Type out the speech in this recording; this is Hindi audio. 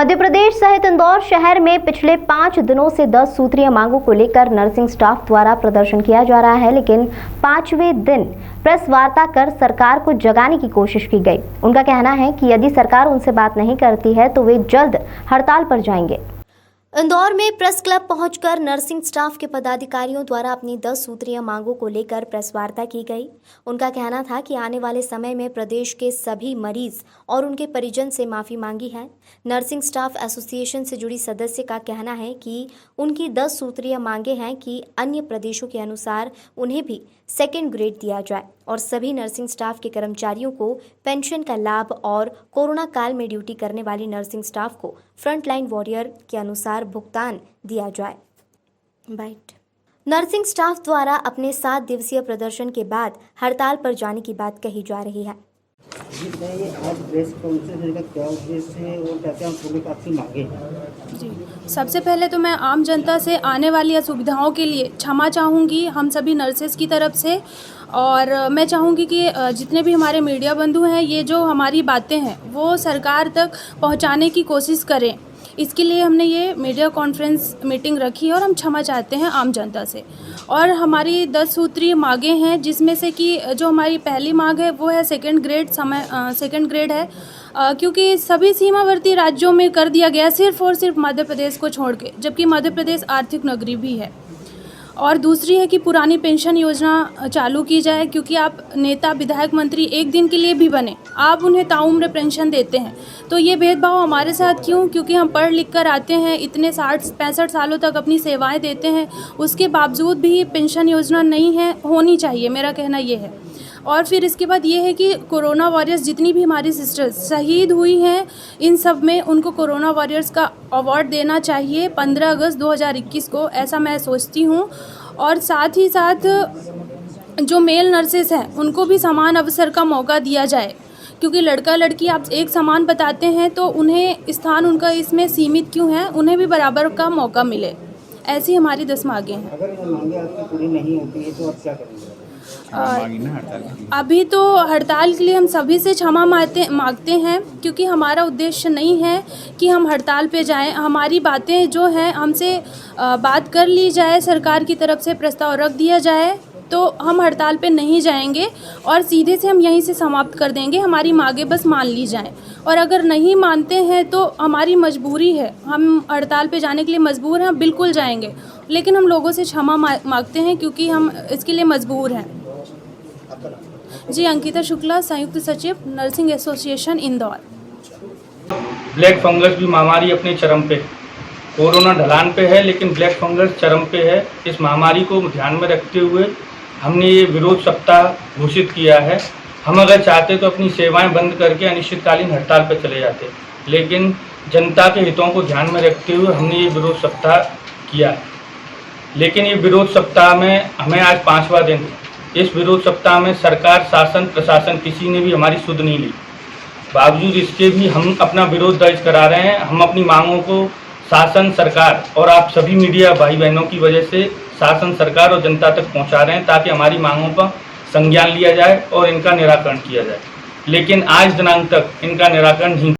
मध्य प्रदेश सहित इंदौर शहर में पिछले 5 दिनों से 10 सूत्रीय मांगों को लेकर नर्सिंग स्टाफ द्वारा प्रदर्शन किया जा रहा है, लेकिन 5वें दिन प्रेस वार्ता कर सरकार को जगाने की कोशिश की गई। उनका कहना है कि यदि सरकार उनसे बात नहीं करती है तो वे जल्द हड़ताल पर जाएंगे। इंदौर में प्रेस क्लब पहुंचकर नर्सिंग स्टाफ के पदाधिकारियों द्वारा अपनी 10 सूत्रीय मांगों को लेकर प्रेस वार्ता की गई। उनका कहना था कि आने वाले समय में प्रदेश के सभी मरीज और उनके परिजन से माफ़ी मांगी है। नर्सिंग स्टाफ एसोसिएशन से जुड़ी सदस्य का कहना है कि उनकी 10 सूत्रीय मांगे हैं कि अन्य प्रदेशों के अनुसार उन्हें भी सेकेंड ग्रेड दिया जाए और सभी नर्सिंग स्टाफ के कर्मचारियों को पेंशन का लाभ और कोरोना काल में ड्यूटी करने वाली नर्सिंग स्टाफ को फ्रंट लाइन वॉरियर के अनुसार भुगतान दिया जाए। नर्सिंग स्टाफ द्वारा अपने 7 दिवसीय प्रदर्शन के बाद हड़ताल पर जाने की बात कही जा रही है। आज प्रेस कॉन्फ्रेंस का क्या उद्देश्य है और क्या पूरी आपकी मांगे हैं? जी, सबसे पहले तो मैं आम जनता से आने वाली असुविधाओं के लिए क्षमा चाहूँगी हम सभी नर्सेज की तरफ से, और मैं चाहूँगी कि जितने भी हमारे मीडिया बंधु हैं ये जो हमारी बातें हैं वो सरकार तक पहुँचाने की कोशिश करें। इसके लिए हमने ये मीडिया कॉन्फ्रेंस मीटिंग रखी है और हम क्षमा चाहते हैं आम जनता से। और हमारी 10 सूत्रीय मांगें हैं, जिसमें से कि जो हमारी पहली मांग है वो है सेकंड ग्रेड है, क्योंकि सभी सीमावर्ती राज्यों में कर दिया गया सिर्फ और सिर्फ मध्य प्रदेश को छोड़ के, जबकि मध्य प्रदेश आर्थिक नगरी भी है। और दूसरी है कि पुरानी पेंशन योजना चालू की जाए, क्योंकि आप नेता विधायक मंत्री एक दिन के लिए भी बने, आप उन्हें ताउम्र पेंशन देते हैं, तो ये भेदभाव हमारे साथ क्यों? क्योंकि हम पढ़ लिख कर आते हैं, इतने 60-65 सालों तक अपनी सेवाएं देते हैं, उसके बावजूद भी पेंशन योजना नहीं है, होनी चाहिए, मेरा कहना ये है। और फिर इसके बाद ये है कि कोरोना वॉरियर्स जितनी भी हमारी सिस्टर्स शहीद हुई हैं, इन सब में उनको कोरोना वॉरियर्स का अवार्ड देना चाहिए 15 अगस्त 2021 को, ऐसा मैं सोचती हूँ। और साथ ही साथ जो मेल नर्सेस हैं उनको भी समान अवसर का मौका दिया जाए, क्योंकि लड़का लड़की आप एक समान बताते हैं तो उन्हें स्थान उनका इसमें सीमित क्यों है, उन्हें भी बराबर का मौका मिले। ऐसी हमारी 10 मांगें हैं। अगर ये मांगे आपकी पूरी नहीं होती है तो आप क्या करेंगे? अभी तो हड़ताल के लिए हम सभी से क्षमा मांगते हैं, क्योंकि हमारा उद्देश्य नहीं है कि हम हड़ताल पे जाएं। हमारी बातें जो हैं हमसे बात कर ली जाए, सरकार की तरफ से प्रस्ताव रख दिया जाए तो हम हड़ताल पे नहीं जाएंगे और सीधे से हम यहीं से समाप्त कर देंगे। हमारी मांगें बस मान ली जाएं, और अगर नहीं मानते हैं तो हमारी मजबूरी है, हम हड़ताल पे जाने के लिए मजबूर हैं, बिल्कुल जाएंगे, लेकिन हम लोगों से क्षमा मांगते हैं क्योंकि हम इसके लिए मजबूर हैं। जी, अंकिता शुक्ला, संयुक्त सचिव nursing association Indore. Black fungus भी महामारी अपने चरम पे, कोरोना ढलान पे है लेकिन ब्लैक फंगस चरम पे है। इस महामारी को ध्यान में रखते हुए हमने ये विरोध सप्ताह घोषित किया है। हम अगर चाहते तो अपनी सेवाएं बंद करके अनिश्चितकालीन हड़ताल पर चले जाते, लेकिन जनता के हितों को ध्यान में रखते हुए हमने ये विरोध सप्ताह किया है। लेकिन ये विरोध सप्ताह में हमें आज 5वां दिन, इस विरोध सप्ताह में सरकार, शासन, प्रशासन किसी ने भी हमारी सुध नहीं ली। बावजूद इसके भी हम अपना विरोध दर्ज करा रहे हैं। हम अपनी मांगों को शासन, सरकार और आप सभी मीडिया भाई बहनों की वजह से शासन, सरकार और जनता तक पहुंचा रहे हैं, ताकि हमारी मांगों का संज्ञान लिया जाए और इनका निराकरण किया जाए। लेकिन आज दिनांक तक इनका निराकरण नहीं